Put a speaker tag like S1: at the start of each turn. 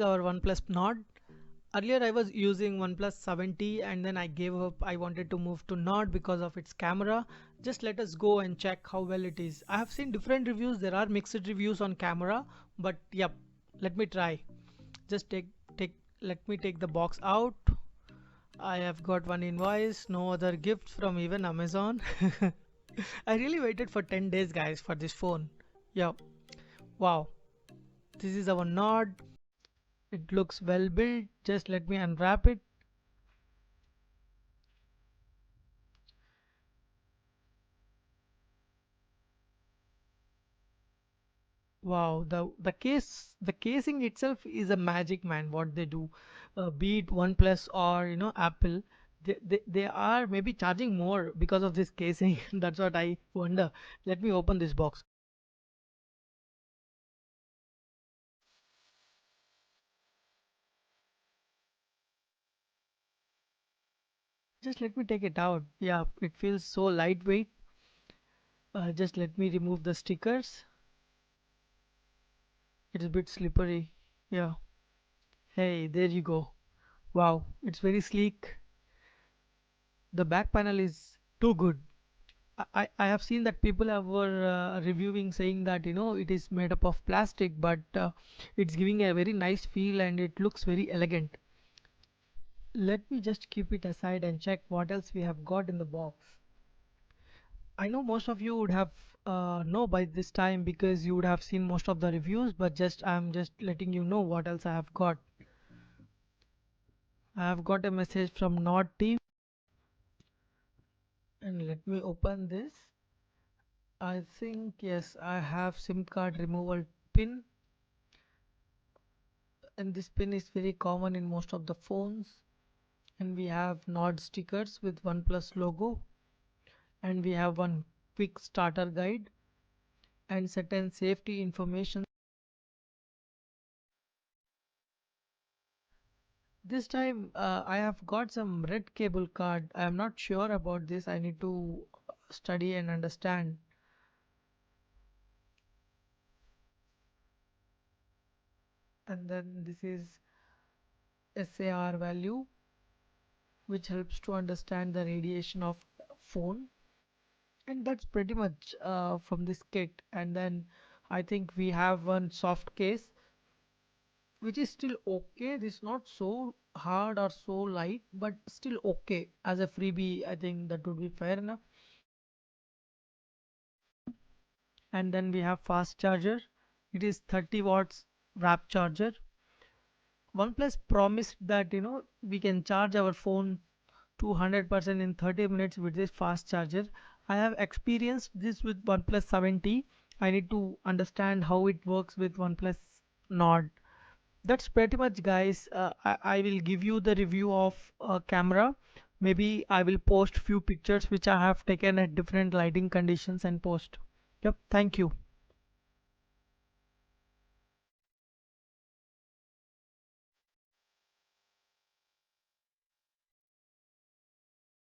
S1: our OnePlus Nord. Earlier I was using OnePlus 7T and then I gave up. I wanted to move to Nord because of its camera. Just let us go and check how well it is. I have seen different reviews. There are mixed reviews on camera, but yep, let me try. Just let me take the box out. I have got one invoice, no other gifts from even Amazon. I really waited for 10 days guys for this phone. Yeah, wow. This is our Nord. It looks well built. Just let me unwrap it. Wow, the casing itself is a magic, man. What they do, be it OnePlus or Apple, they are maybe charging more because of this casing. That's what I wonder. Let me open this box. Just let me take it out. Yeah, it feels so lightweight. Just let me remove the stickers. It's a bit slippery. Yeah. Hey, there you go. Wow, it's very sleek. The back panel is too good. I have seen that people have were reviewing saying that it is made up of plastic, but it's giving a very nice feel and it looks very elegant. Let me just keep it aside and check what else we have got in the box. I know most of you would have know by this time because you would have seen most of the reviews, but just I'm just letting you know what else I have got. I have got a message from Nord team, and let me open this. I think yes, I have SIM card removal pin, and this pin is very common in most of the phones. And we have Nord stickers with OnePlus logo, and we have one quick starter guide and certain safety information. This time I have got some red cable card. I am not sure about this. I need to study and understand. And then this is SAR value, which helps to understand the radiation of phone. And that's pretty much from this kit. And then I think we have one soft case which is still okay. This is not so hard or so light, but still okay. As a freebie, I think that would be fair enough. And then we have fast charger. It is 30 watts wrap charger. OnePlus promised that we can charge our phone to 100% in 30 minutes with this fast charger. I have experienced this with OnePlus 7T. I need to understand how it works with OnePlus Nord. That's pretty much guys. I will give you the review of camera. Maybe I will post few pictures which I have taken at different lighting conditions and post. Yep, thank you.